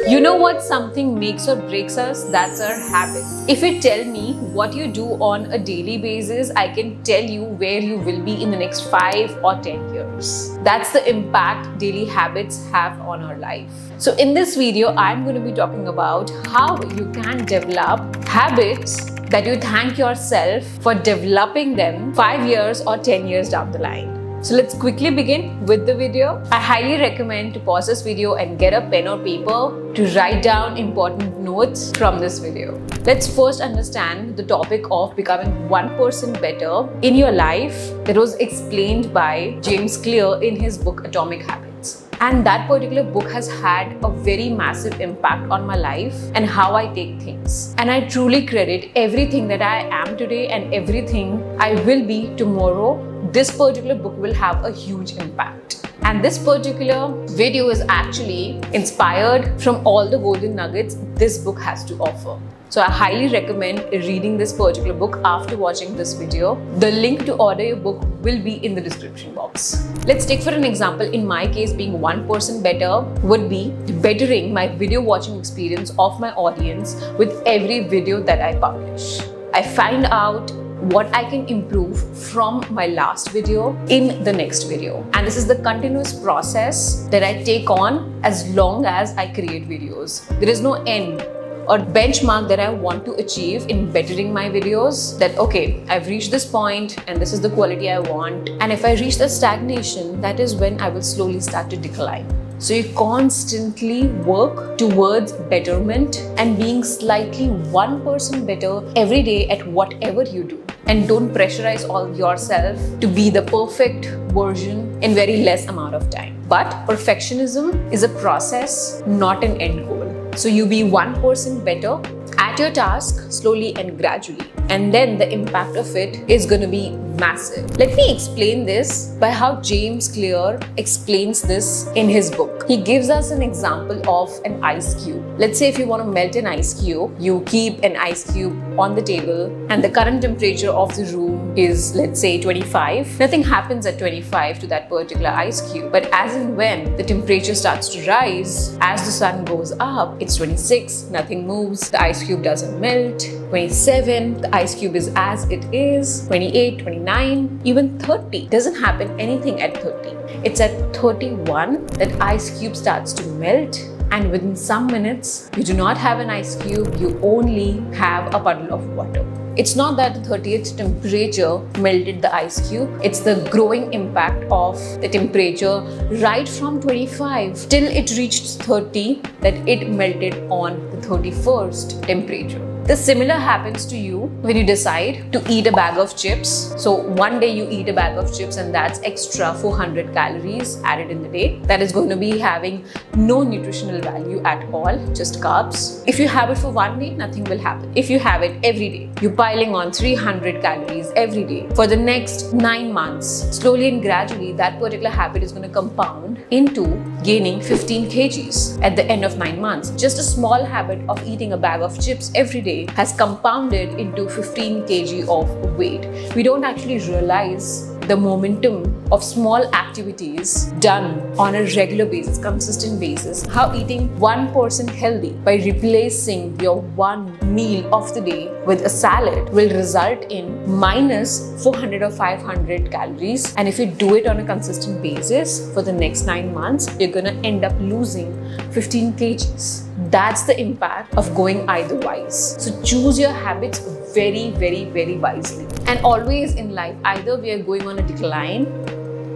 You know what something makes or breaks us? That's our habit. If you tell me what you do on a daily basis, I can tell you where you will be in the next 5 or 10 years. That's the impact daily habits have on our life. So in this video, I'm going to be talking about how you can develop habits that you thank yourself for developing them 5 years or 10 years down the line. So let's quickly begin with the video. I highly recommend to pause this video and get a pen or paper to write down important notes from this video. Let's first understand the topic of becoming 1% better in your life that was explained by James Clear in his book Atomic Habits. And that particular book has had a very massive impact on my life and how I take things. And I truly credit everything that I am today and everything I will be tomorrow. This particular book will have a huge impact. And this particular video is actually inspired from all the golden nuggets this book has to offer. So I highly recommend reading this particular book after watching this video. The link to order your book will be in the description box. Let's take for an example, in my case, being 1% better would be bettering my video watching experience of my audience with every video that I publish. I find out what I can improve from my last video in the next video. And this is the continuous process that I take on as long as I create videos. There is no end or benchmark that I want to achieve in bettering my videos, that okay, I've reached this point and this is the quality I want. And if I reach the stagnation, that is when I will slowly start to decline. So you constantly work towards betterment and being slightly 1% better every day at whatever you do. And don't pressurize all yourself to be the perfect version in very less amount of time. But perfectionism is a process, not an end goal. So you be 1% better at your task slowly and gradually. And then the impact of it is going to be massive. Let me explain this by how James Clear explains this in his book. He gives us an example of an ice cube. Let's say if you want to melt an ice cube, you keep an ice cube on the table and the current temperature of the room is, let's say, 25. Nothing happens at 25 to that particular ice cube. But as and when the temperature starts to rise, as the sun goes up, it's 26, nothing moves, the ice cube doesn't melt. 27, the ice cube is as it is. 28, 29, even 30. Doesn't happen anything at 30. It's at 31 that ice cube starts to melt, and within some minutes, you do not have an ice cube, you only have a puddle of water. It's not that the 30th temperature melted the ice cube, it's the growing impact of the temperature right from 25 till it reached 30 that it melted on the 31st temperature. The similar happens to you when you decide to eat a bag of chips. So one day you eat a bag of chips and that's extra 400 calories added in the day. That is going to be having no nutritional value at all, just carbs. If you have it for one day, nothing will happen. If you have it every day, you're piling on 300 calories every day for the next 9 months. Slowly and gradually, that particular habit is going to compound into gaining 15 kgs at the end of 9 months. Just a small habit of eating a bag of chips every day has compounded into 15 kg of weight. We don't actually realize the momentum of small activities done on a regular basis, consistent basis. How eating 1% healthy by replacing your one meal of the day with a salad will result in minus 400 or 500 calories. And if you do it on a consistent basis for the next 9 months, you're gonna end up losing 15 kgs. That's the impact of going either wise. So choose your habits very, very, very wisely. And always in life, either we are going on a decline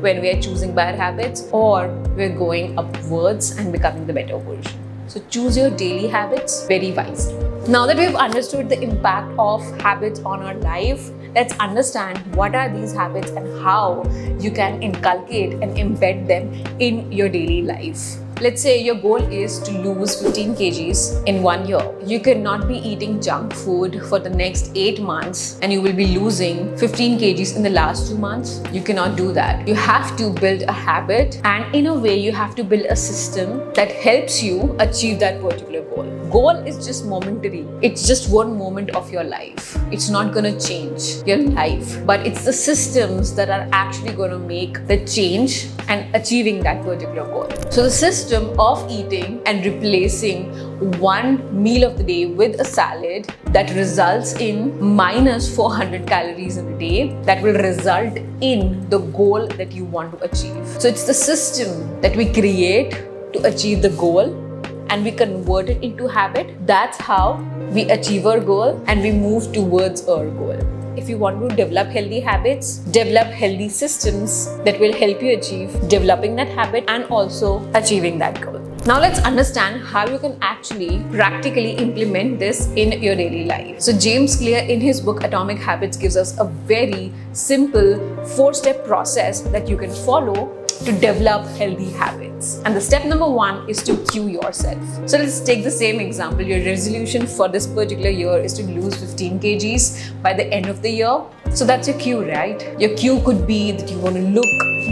when we are choosing bad habits, or we're going upwards and becoming the better version. So choose your daily habits very wisely. Now that we've understood the impact of habits on our life, let's understand what are these habits and how you can inculcate and embed them in your daily life. Let's say your goal is to lose 15 kgs in 1 year. You cannot be eating junk food for the next 8 months and you will be losing 15 kgs in the last 2 months. You cannot do that. You have to build a habit, and in a way you have to build a system that helps you achieve that particular goal. Goal is just momentary. It's just one moment of your life. It's not going to change your life, but it's the systems that are actually going to make the change and achieving that particular goal. So the system system of eating and replacing one meal of the day with a salad that results in minus 400 calories in a day, that will result in the goal that you want to achieve. So it's the system that we create to achieve the goal and we convert it into habit. That's how we achieve our goal and we move towards our goal. If you want to develop healthy habits, develop healthy systems that will help you achieve developing that habit and also achieving that goal. Now let's understand how you can actually practically implement this in your daily life. So James Clear in his book Atomic Habits gives us a very simple 4-step process that you can follow to develop healthy habits. And the step number 1 is to cue yourself. So let's take the same example. Your resolution for this particular year is to lose 15 kgs by the end of the year. So that's your cue, right? Your cue could be that you want to look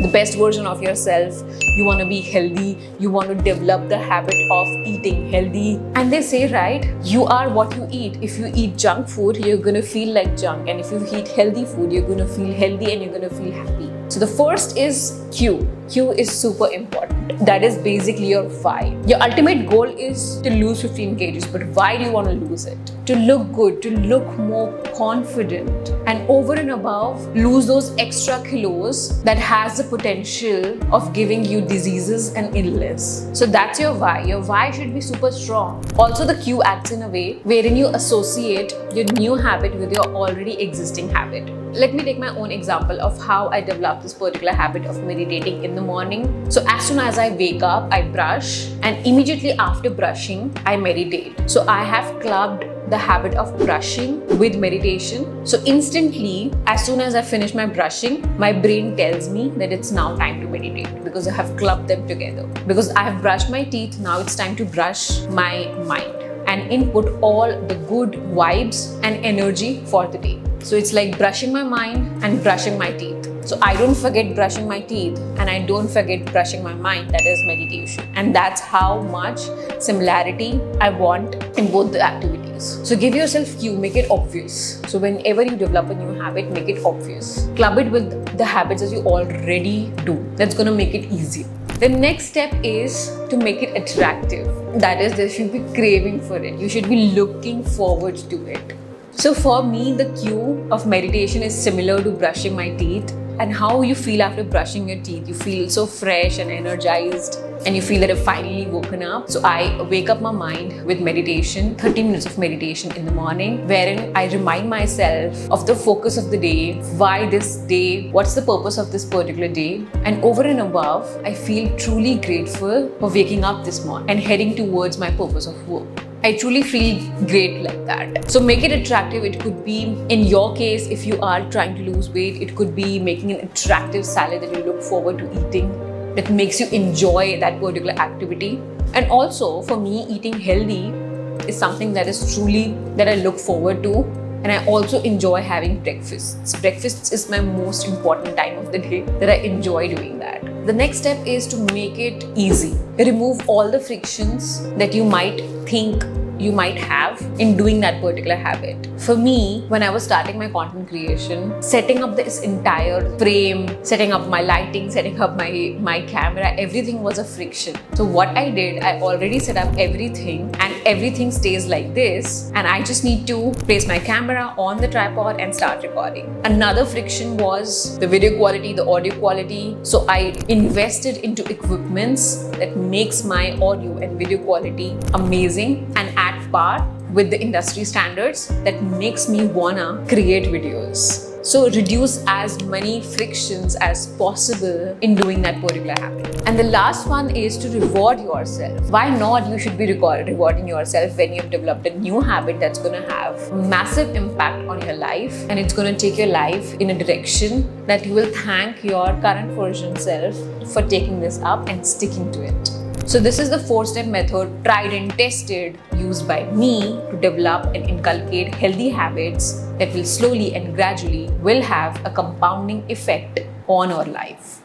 the best version of yourself, you want to be healthy, you want to develop the habit of eating healthy. And they say, right, you are what you eat. If you eat junk food, you're going to feel like junk. And if you eat healthy food, you're going to feel healthy and you're going to feel happy. So the first is cue. Cue is super important. That is basically your why. Your ultimate goal is to lose 15 kgs, but why do you want to lose it? To look good, to look more confident, and over and above, lose those extra kilos that has the potential of giving you diseases and illness. So that's your why. Your why should be super strong. Also, the cue acts in a way wherein you associate your new habit with your already existing habit. Let me take my own example of how I developed this particular habit of meditating in the morning. So as soon as I wake up, I brush, and immediately after brushing, I meditate. So I have clubbed the habit of brushing with meditation. So instantly, as soon as I finish my brushing, my brain tells me that it's now time to meditate because I have clubbed them together. Because I have brushed my teeth, now it's time to brush my mind and input all the good vibes and energy for the day. So it's like brushing my mind and brushing my teeth. So I don't forget brushing my teeth and I don't forget brushing my mind. That is meditation. And that's how much similarity I want in both the activities. So give yourself cue, make it obvious. So whenever you develop a new habit, make it obvious. Club it with the habits that you already do. That's going to make it easier. The next step is to make it attractive. That is, there should be craving for it. You should be looking forward to it. So for me, the cue of meditation is similar to brushing my teeth. And how you feel after brushing your teeth. You feel so fresh and energized and you feel that I've finally woken up. So I wake up my mind with meditation, 30 minutes of meditation in the morning, wherein I remind myself of the focus of the day, why this day, what's the purpose of this particular day. And over and above, I feel truly grateful for waking up this morning and heading towards my purpose of work. I truly feel great like that. So make it attractive. It could be, in your case, if you are trying to lose weight, it could be making an attractive salad that you look forward to eating, that makes you enjoy that particular activity. And also, for me, eating healthy is something that is truly that I look forward to. And I also enjoy having breakfasts. Breakfasts is my most important time of the day that I enjoy doing that. The next step is to make it easy. Remove all the frictions that you might think you might have in doing that particular habit. For me, when I was starting my content creation, setting up this entire frame, setting up my lighting, setting up my camera, everything was a friction. So what I did, I already set up everything and everything stays like this, and I just need to place my camera on the tripod and start recording. Another friction was the video quality, the audio quality. So I invested into equipments that makes my audio and video quality amazing and at par with the industry standards that makes me wanna create videos. So reduce as many frictions as possible in doing that particular habit. And the last one is to reward yourself. Why not? You should be rewarding yourself when you've developed a new habit that's going to have massive impact on your life, and it's going to take your life in a direction that you will thank your current version self for taking this up and sticking to it. So this is the 4-step method, tried and tested, used by me to develop and inculcate healthy habits that will slowly and gradually will have a compounding effect on our life.